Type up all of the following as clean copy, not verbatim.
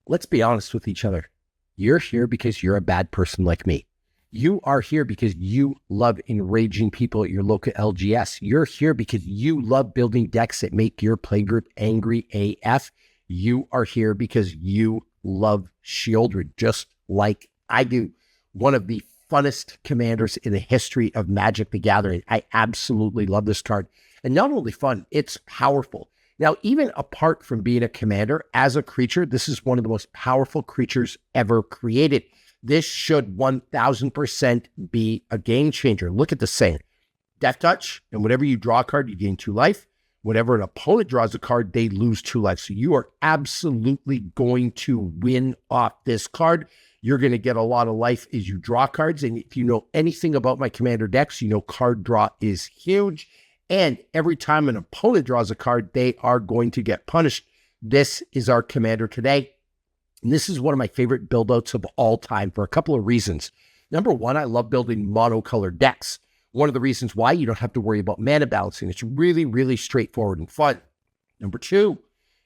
Let's be honest with each other. You're here because you're a bad person like me. You are here because you love enraging people at your local LGS. You're here because you love building decks that make your playgroup angry AF. You are here because you love Sheoldred, just like I do. One of the funnest commanders in the history of Magic the Gathering. I absolutely love this card. And not only fun, it's powerful. Now, even apart from being a commander, as a creature, this is one of the most powerful creatures ever created. This should 1000% be a game changer. Look at the saying. Death touch, and whenever you draw a card, you gain 2 life. Whenever an opponent draws a card, they lose 2 life. So you are absolutely going to win off this card. You're going to get a lot of life as you draw cards. And if you know anything about my commander decks, you know card draw is huge. And every time an opponent draws a card, they are going to get punished. This is our commander today. And this is one of my favorite build-outs of all time for a couple of reasons. Number one, I love building monocolored decks. One of the reasons why you don't have to worry about mana balancing. It's really, really straightforward and fun. Number two,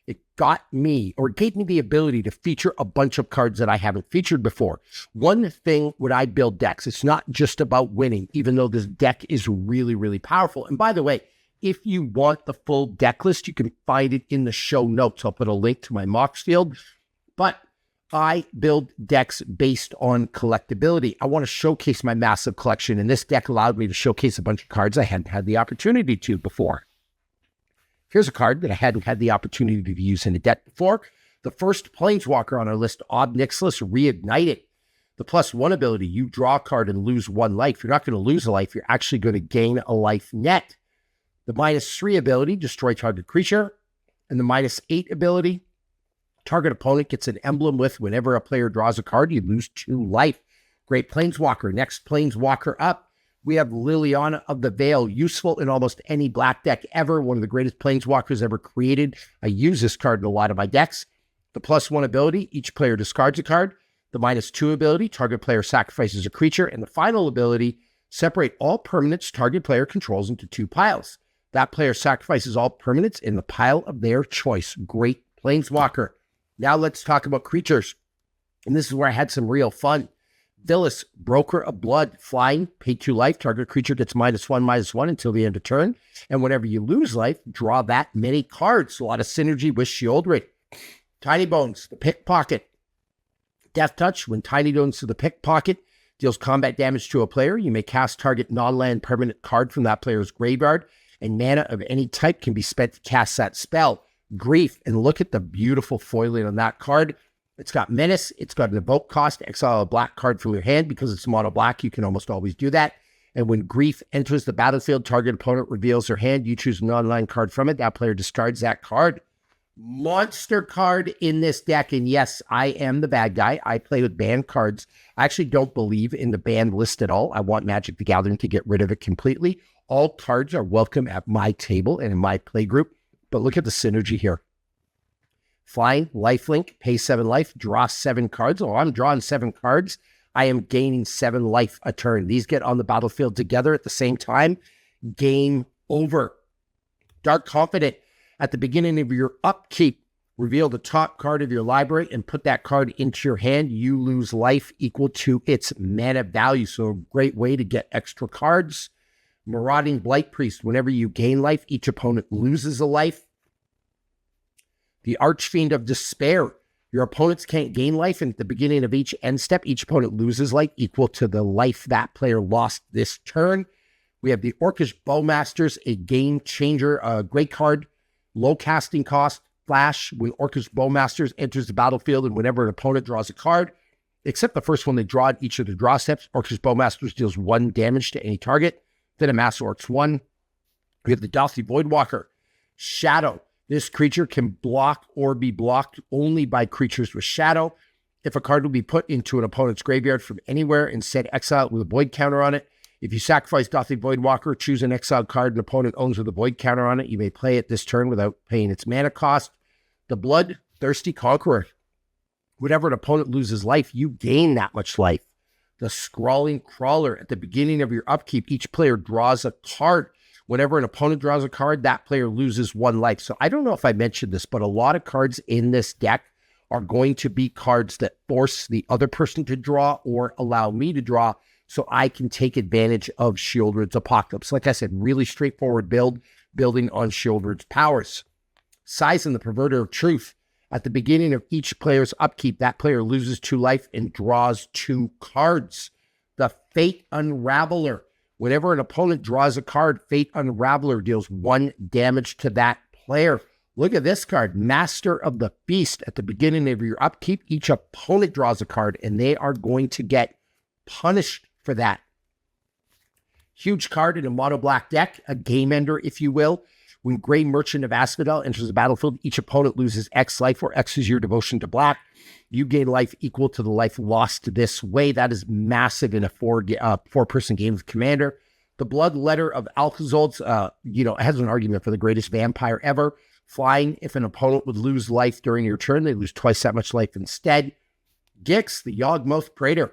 it gave me the ability to feature a bunch of cards that I haven't featured before. One thing when I build decks, it's not just about winning, even though this deck is really, really powerful. And by the way, if you want the full deck list, you can find it in the show notes. I'll put a link to my Mox field. But I build decks based on collectability. I want to showcase my massive collection, and this deck allowed me to showcase a bunch of cards I hadn't had the opportunity to before. Here's a card that I hadn't had the opportunity to use in a deck before. The first Planeswalker on our list, Ob Nixilis, Reignited. The +1 ability, you draw a card and lose 1 life. You're not going to lose a life. You're actually going to gain a life net. The -3 ability, destroy target creature. And the -8 ability, target opponent gets an emblem with whenever a player draws a card, you lose 2 life. Great Planeswalker. Next Planeswalker up. We have Liliana of the Veil, useful in almost any black deck ever. One of the greatest Planeswalkers ever created. I use this card in a lot of my decks. The +1 ability, each player discards a card. The -2 ability, target player sacrifices a creature. And the final ability, separate all permanents target player controls into 2 piles. That player sacrifices all permanents in the pile of their choice. Great Planeswalker. Now let's talk about creatures. And this is where I had some real fun. Villas, Broker of Blood, flying, pay 2 life, target creature gets -1/-1 until the end of turn. And whenever you lose life, draw that many cards. A lot of synergy with Sheoldred. Tiny Bones, the Pickpocket. Death Touch, when Tiny Bones to the Pickpocket deals combat damage to a player, you may cast target non-land permanent card from that player's graveyard, and mana of any type can be spent to cast that spell. Grief, and look at the beautiful foiling on that card. It's got Menace, it's got an evoke cost, exile a black card from your hand. Because it's mono black, you can almost always do that. And when Grief enters the battlefield, target opponent reveals their hand, you choose an online card from it, that player discards that card. Monster card in this deck, and yes, I am the bad guy. I play with banned cards. I actually don't believe in the banned list at all. I want Magic the Gathering to get rid of it completely. All cards are welcome at my table and in my play group, but look at the synergy here. Flying, lifelink, pay 7 life, draw 7 cards. Oh, I'm drawing 7 cards. I am gaining 7 life a turn. These get on the battlefield together at the same time. Game over. Dark Confident. At the beginning of your upkeep, reveal the top card of your library and put that card into your hand. You lose life equal to its mana value. So a great way to get extra cards. Marauding Blight Priest. Whenever you gain life, each opponent loses a life. The Archfiend of Despair. Your opponents can't gain life, and at the beginning of each end step, each opponent loses life equal to the life that player lost this turn. We have the Orcish Bowmasters, a game changer, a great card, low casting cost, flash. When Orcish Bowmasters enters the battlefield, and whenever an opponent draws a card, except the first one they draw at each of the draw steps, Orcish Bowmasters deals 1 damage to any target. Then a Mass Orcs 1. We have the Dauthi Voidwalker, Shadow. This creature can block or be blocked only by creatures with shadow. If a card will be put into an opponent's graveyard from anywhere, instead exile it with a void counter on it. If you sacrifice Dauthi Voidwalker, choose an exiled card an opponent owns with a void counter on it. You may play it this turn without paying its mana cost. The Bloodthirsty Conqueror. Whenever an opponent loses life, you gain that much life. The Scrawling Crawler. At the beginning of your upkeep, each player draws a card. Whenever an opponent draws a card, that player loses 1 life. So I don't know if I mentioned this, but a lot of cards in this deck are going to be cards that force the other person to draw or allow me to draw so I can take advantage of Sheoldred's Apocalypse. Like I said, really straightforward build, building on Sheoldred's powers. Sizen, the Perverter of Truth. At the beginning of each player's upkeep, that player loses 2 life and draws 2 cards. The Fate Unraveler. Whenever an opponent draws a card, Fate Unraveler deals 1 damage to that player. Look at this card, Master of the Feast. At the beginning of your upkeep, each opponent draws a card, and they are going to get punished for that. Huge card in a mono black deck, a game ender, if you will. When Grey Merchant of Asphodel enters the battlefield, each opponent loses X life, where X is your devotion to black. You gain life equal to the life lost this way. That is massive in a four-person game with Commander. The Bloodletter of Alkazolds, has an argument for the greatest vampire ever. Flying, if an opponent would lose life during your turn, they lose twice that much life instead. Gix, the Yawgmoth Praetor,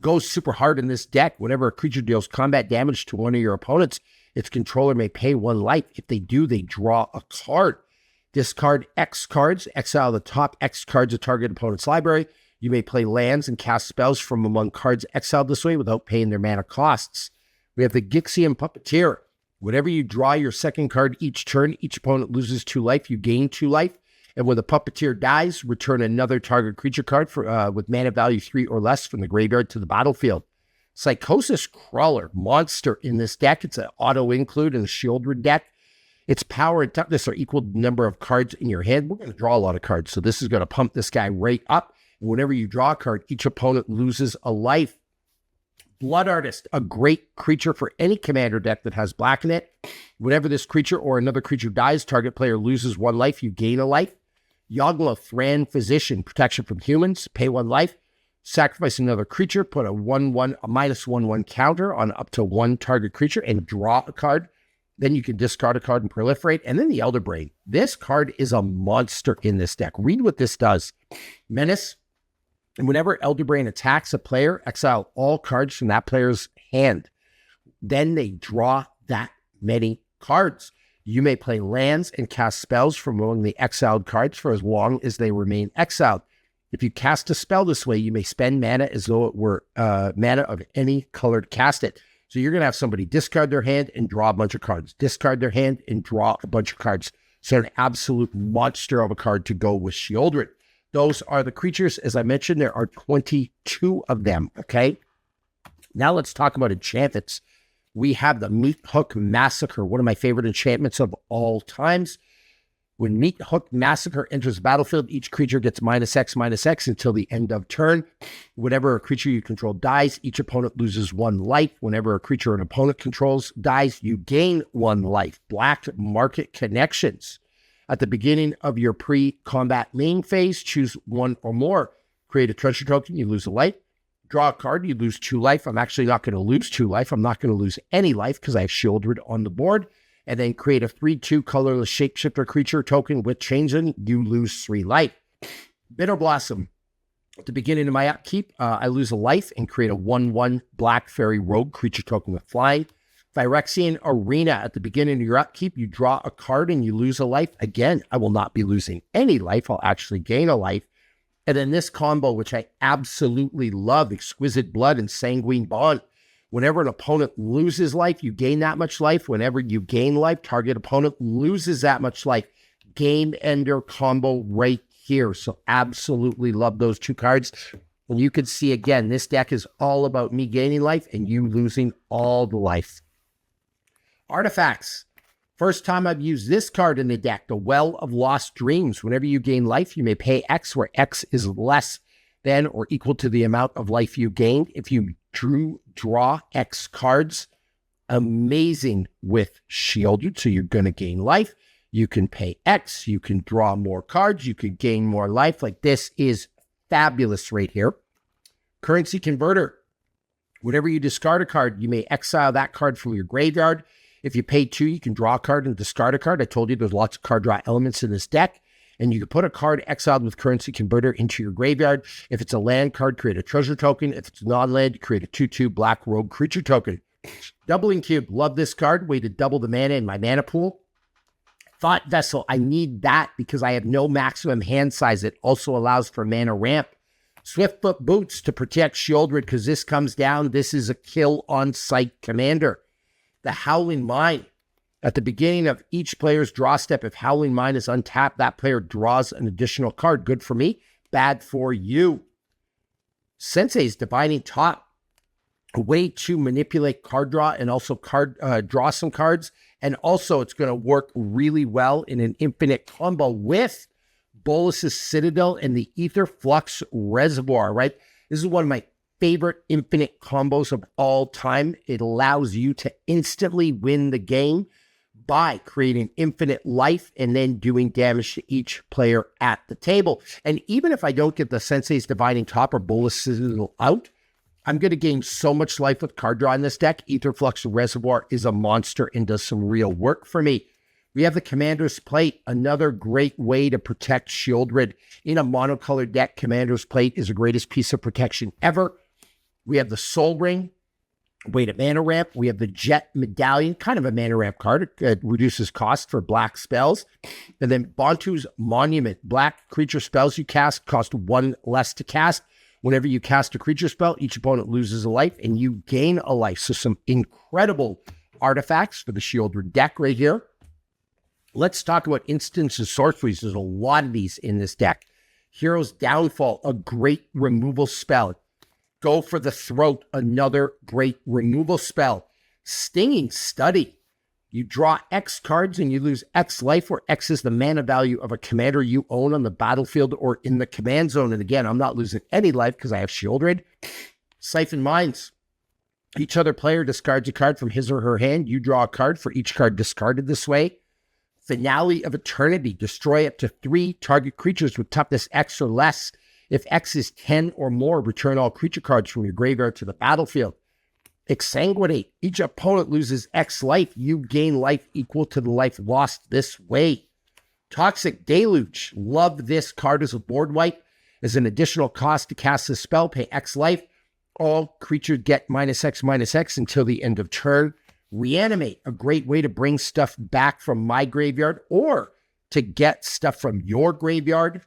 goes super hard in this deck. Whenever a creature deals combat damage to one of your opponents, its controller may pay 1 life. If they do, they draw a card. Discard X cards. Exile the top X cards of target opponent's library. You may play lands and cast spells from among cards exiled this way without paying their mana costs. We have the Gixian Puppeteer. Whenever you draw your second card each turn, each opponent loses 2 life. You gain 2 life. And when the Puppeteer dies, return another target creature card with mana value 3 or less from the graveyard to the battlefield. Psychosis Crawler, monster in this deck. It's an auto-include in the Sheoldred deck. Its power and toughness are equal to the number of cards in your hand. We're going to draw a lot of cards, so this is going to pump this guy right up. And whenever you draw a card, each opponent loses a life. Blood Artist, a great creature for any commander deck that has black in it. Whenever this creature or another creature dies, target player loses 1 life, you gain a life. Yogla Thran Physician, protection from humans, pay 1 life. Sacrifice another creature, put a -1/1 counter on up to 1 target creature and draw a card. Then you can discard a card and proliferate. And then the Elder Brain. This card is a monster in this deck. Read what this does. Menace. And whenever Elder Brain attacks a player, exile all cards from that player's hand. Then they draw that many cards. You may play lands and cast spells from among the exiled cards for as long as they remain exiled. If you cast a spell this way, you may spend mana as though it were mana of any color to cast it. So you're going to have somebody discard their hand and draw a bunch of cards. Discard their hand and draw a bunch of cards. So an absolute monster of a card to go with Sheoldred. Those are the creatures. As I mentioned, there are 22 of them, okay? Now let's talk about enchantments. We have the Meat Hook Massacre, one of my favorite enchantments of all times. When Meat Hook Massacre enters the battlefield, each creature gets -X/-X until the end of turn. Whenever a creature you control dies, each opponent loses 1 life. Whenever a creature an opponent controls dies, you gain 1 life. Black Market Connections. At the beginning of your pre-combat main phase, choose 1 or more. Create a treasure token, you lose a life. Draw a card, you lose 2 life. I'm actually not going to lose 2 life. I'm not going to lose any life because I have Sheoldred on the board. And then create a 3/2 colorless shapeshifter creature token with Changeling, you lose 3 life. Bitter Blossom. At the beginning of my upkeep, I lose a life and create a 1/1 black fairy rogue creature token with flying. Phyrexian Arena. At the beginning of your upkeep, you draw a card and you lose a life. Again, I will not be losing any life. I'll actually gain a life. And then this combo, which I absolutely love, Exquisite Blood and Sanguine Bond. Whenever an opponent loses life, you gain that much life. Whenever you gain life, target opponent loses that much life. Game ender combo right here. So absolutely love those 2 cards. And you can see, again, this deck is all about me gaining life and you losing all the life. Artifacts. First time I've used this card in the deck, the Well of Lost Dreams. Whenever you gain life, you may pay X, where X is less than or equal to the amount of life you gained. If you draw X cards, amazing with Sheoldred. So you're going to gain life. You can pay X. You can draw more cards. You can gain more life. Like, this is fabulous right here. Currency Converter. Whenever you discard a card, you may exile that card from your graveyard. If you pay 2, you can draw a card and discard a card. I told you there's lots of card draw elements in this deck. And you can put a card exiled with Currency Converter into your graveyard. If it's a land card, create a treasure token. If it's non-land, create a 2/2 black rogue creature token. Doubling Cube. Love this card. Way to double the mana in my mana pool. Thought Vessel, I need that because I have no maximum hand size. It also allows for mana ramp. Swiftfoot Boots to protect Sheoldred because this comes down. This is a kill on sight commander. The Howling Mine. At the beginning of each player's draw step, if Howling Mine is untapped, that player draws an additional card. Good for me, bad for you. Sensei's Divining Top. A way to manipulate card draw and also draw some cards. And also it's going to work really well in an infinite combo with Bolus's Citadel and the Ether Flux Reservoir, right? This is one of my favorite infinite combos of all time. It allows you to instantly win the game by creating infinite life and then doing damage to each player at the table. And even if I don't get the Sensei's Divining Top or Bolus's Citadel out, I'm going to gain so much life with card draw in this deck. Ether Flux Reservoir is a monster and does some real work for me. We have the Commander's Plate, another great way to protect Sheoldred. In a monocolored deck, Commander's Plate is the greatest piece of protection ever. We have the Soul Ring, way to mana ramp. We have the Jet Medallion, kind of a mana ramp card. It reduces cost for black spells. And then Bantu's Monument, black creature spells you cast cost 1 less to cast. Whenever you cast a creature spell, each opponent loses a life and you gain a life. So some incredible artifacts for the Sheoldred deck right here. Let's talk about instants and sorceries. There's a lot of these in this deck. Hero's Downfall, a great removal spell. Go for the Throat, another great removal spell. Stinging Study. You draw X cards and you lose X life, where X is the mana value of a commander you own on the battlefield or in the command zone. And again, I'm not losing any life because I have Sheoldred. Siphon Mines. Each other player discards a card from his or her hand. You draw a card for each card discarded this way. Finale of Eternity. Destroy up to 3 target creatures with toughness X or less. If X is 10 or more, return all creature cards from your graveyard to the battlefield. Exsanguinate. Each opponent loses X life. You gain life equal to the life lost this way. Toxic Deluge. Love this card as a board wipe. As an additional cost to cast this spell, pay X life. All creatures get -X until the end of turn. Reanimate. A great way to bring stuff back from my graveyard or to get stuff from your graveyard.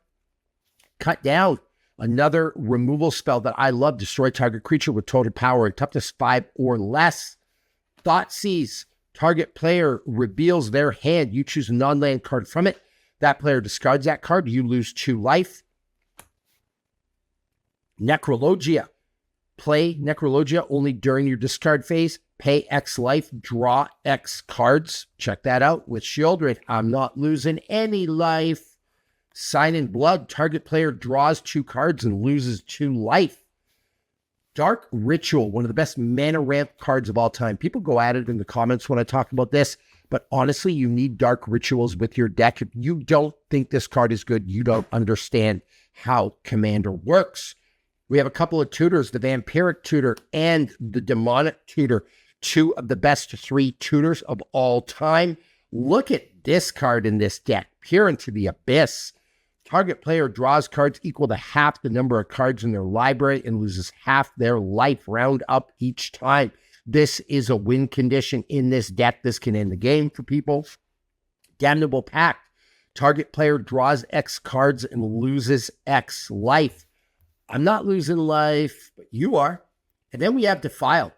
Cut Down. Another removal spell that I love. Destroy target creature with total power and toughness 5 or less. Thoughtseize. Target player reveals their hand. You choose a non-land card from it. That player discards that card. You lose 2 life. Necrologia. Play Necrologia only during your discard phase. Pay X life. Draw X cards. Check that out with Sheoldred. I'm not losing any life. Sign in Blood. Target player draws 2 cards and loses 2 life. Dark Ritual, one of the best mana ramp cards of all time. People go at it in the comments when I talk about this, but honestly, you need Dark Rituals with your deck. If you don't think this card is good, you don't understand how Commander works. We have a couple of tutors, the Vampiric Tutor and the Demonic Tutor, 2 of the best 3 tutors of all time. Look at this card in this deck, Peer into the Abyss. Target player draws cards equal to half the number of cards in their library and loses half their life, round up each time. This is a win condition in this deck. This can end the game for people. Damnable Pact. Target player draws X cards and loses X life. I'm not losing life, but you are. And then we have Defile.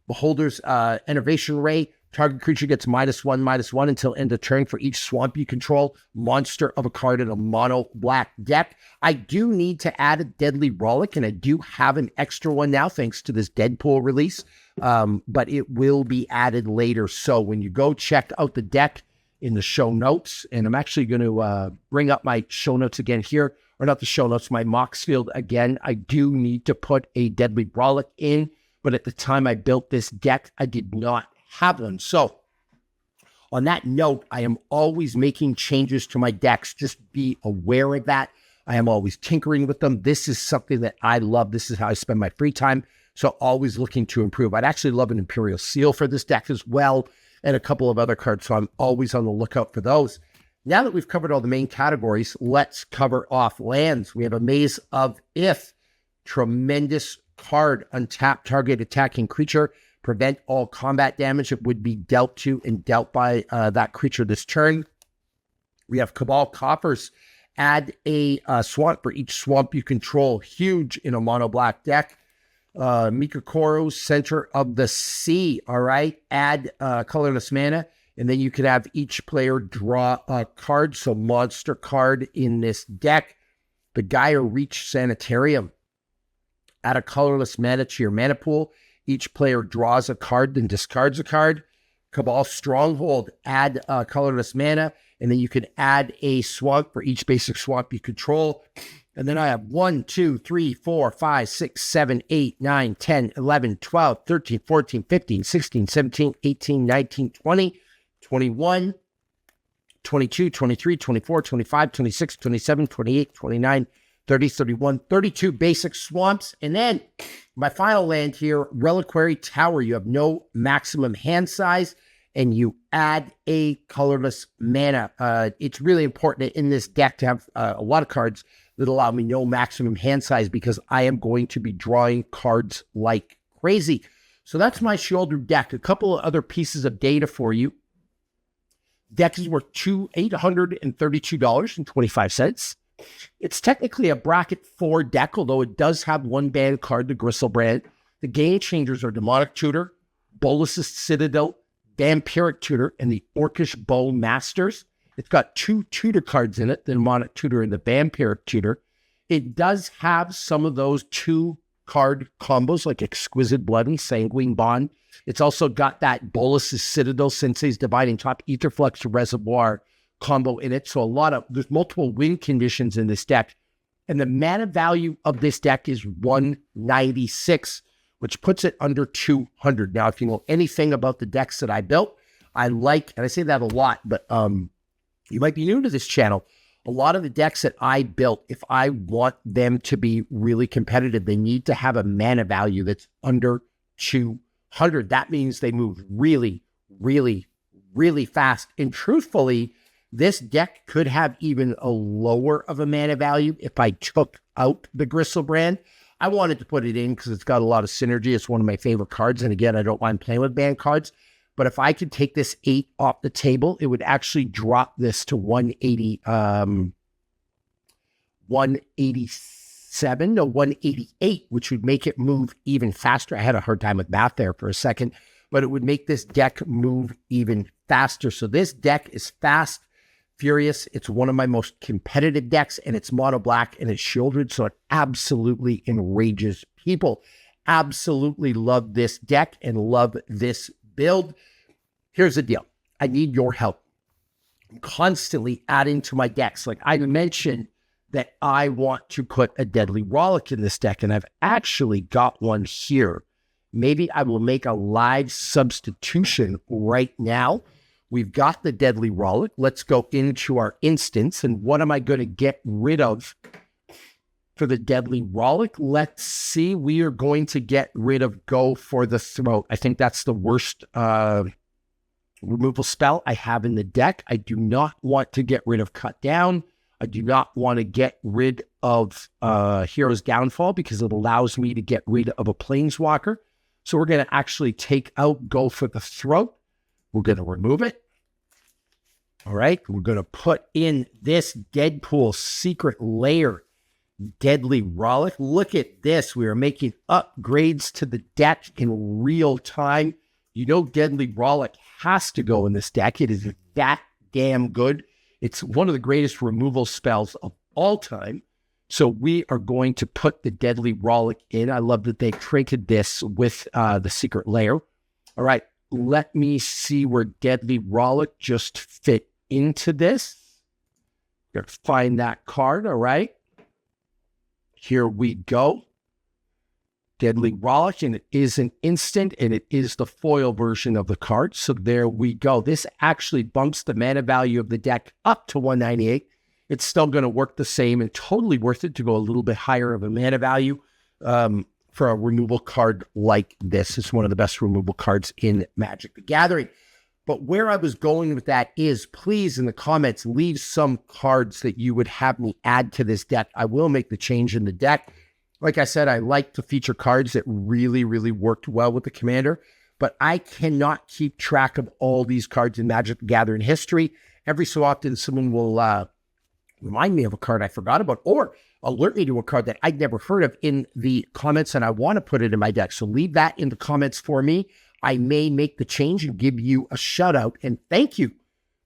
Beholder's Enervation Ray. Target creature gets -1/-1 until end of turn for each swamp you control. Monster of a card in a mono black deck. I do need to add a Deadly Rollick, and I do have an extra one now thanks to this Deadpool release, but it will be added later. So when you go check out the deck in the show notes, and I'm actually going to bring up my show notes again here, or not the show notes, my Mox field again. I do need to put a Deadly Rollick in, but at the time I built this deck, I did not have them. So on that note, I am always making changes to my decks. Just be aware of that. I am always tinkering with them. This is something that I love. This is how I spend my free time. So always looking to improve. I'd actually love an Imperial Seal for this deck as well, and a couple of other cards. So I'm always on the lookout for those. Now that we've covered all the main categories, let's cover off lands. We have a Maze of If. Tremendous card. Untap target attacking creature. Prevent all combat damage that would be dealt to and dealt by that creature this turn. We have Cabal Coffers. Add a swamp for each swamp you control. Huge in a mono black deck. Mikakoro, Center of the Sea. All right. Add colorless mana. And then you could have each player draw a card. So monster card in this deck. The Gaia Reach Sanitarium. Add a colorless mana to your mana pool. Each player draws a card, then discards a card. Cabal Stronghold. Add colorless mana. And then you can add a swamp for each basic swamp you control. And then I have 1, 2, 3, 4, 5, 6, 7, 8, 9, 10, 11, 12, 13, 14, 15, 16, 17, 18, 19, 20, 21, 22, 23, 24, 25, 26, 27, 28, 29, 30, 31, 32 basic swamps. And then my final land here, Reliquary Tower. You have no maximum hand size, and you add a colorless mana. It's really important in this deck to have a lot of cards that allow me no maximum hand size, because I am going to be drawing cards like crazy. So that's my Sheoldred deck. A couple of other pieces of data for you. Deck is worth $832.25. It's technically a bracket 4 deck, although it does have one banned card, the Gristlebrand. The game changers are Demonic Tutor, Bolas's Citadel, Vampiric Tutor, and the Orcish Bow Masters. It's got 2 tutor cards in it, the Demonic Tutor and the Vampiric Tutor. It does have some of those 2-card combos like Exquisite Blood and Sanguine Bond. It's also got that Bolas's Citadel, Sensei's Dividing Top, Etherflux Reservoir combo in it. So there's multiple win conditions in this deck. And the mana value of this deck is 196, which puts it under 200. Now, if you know anything about the decks that I built, I like, and I say that a lot, but you might be new to this channel. A lot of the decks that I built, if I want them to be really competitive, they need to have a mana value that's under 200. That means they move really, really, really fast. And truthfully, this deck could have even a lower of a mana value if I took out the Gristlebrand. I wanted to put it in because it's got a lot of synergy. It's one of my favorite cards. And again, I don't mind playing with banned cards. But if I could take this 8 off the table, it would actually drop this to 187 or 188, which would make it move even faster. I had a hard time with math there for a second, but it would make this deck move even faster. So this deck is fast, furious. It's one of my most competitive decks, and it's mono black and it's Sheoldred, so it absolutely enrages people. Absolutely love this deck and love this build. Here's the deal. I need your help. I'm constantly adding to my decks. Like I mentioned that I want to put a Deadly Rollick in this deck, and I've actually got one here. Maybe I will make a live substitution right now. We've got the Deadly Rollick. Let's go into our instance. And what am I going to get rid of for the Deadly Rollick? Let's see. We are going to get rid of Go for the Throat. I think that's the worst removal spell I have in the deck. I do not want to get rid of Cut Down. I do not want to get rid of Hero's Downfall because it allows me to get rid of a Planeswalker. So we're going to actually take out Go for the Throat. We're going to remove it. All right. We're going to put in this Deadpool Secret Lair Deadly Rollick. Look at this. We are making upgrades to the deck in real time. You know Deadly Rollick has to go in this deck. It is that damn good. It's one of the greatest removal spells of all time. So we are going to put the Deadly Rollick in. I love that they trinketed this with the Secret Lair. All right. Let me see where Deadly Rollick just fit into this. Gotta find that card. All right. Here we go. Deadly Rollick, and it is an instant, and it is the foil version of the card. So there we go. This actually bumps the mana value of the deck up to 198. It's still going to work the same and totally worth it to go a little bit higher of a mana value for a removal card like this. It's one of the best removal cards in Magic the Gathering. But where I was going with that is, please, in the comments, leave some cards that you would have me add to this deck. I will make the change in the deck. Like I said, I like to feature cards that really, really worked well with the Commander, but I cannot keep track of all these cards in Magic the Gathering history, every so often someone will remind me of a card I forgot about, or alert me to a card that I'd never heard of in the comments, and I want to put it in my deck. So leave that in the comments for me. I may make the change and give you a shout out. And thank you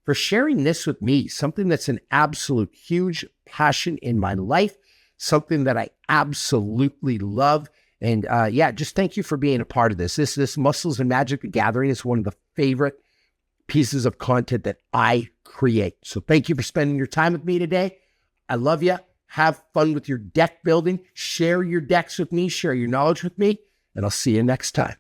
for sharing this with me, something that's an absolute huge passion in my life, something that I absolutely love. And yeah, just thank you for being a part of this. This Muscles and Magic the Gathering is one of the favorite pieces of content that I create. So thank you for spending your time with me today. I love you. Have fun with your deck building. Share your decks with me. Share your knowledge with me. And I'll see you next time.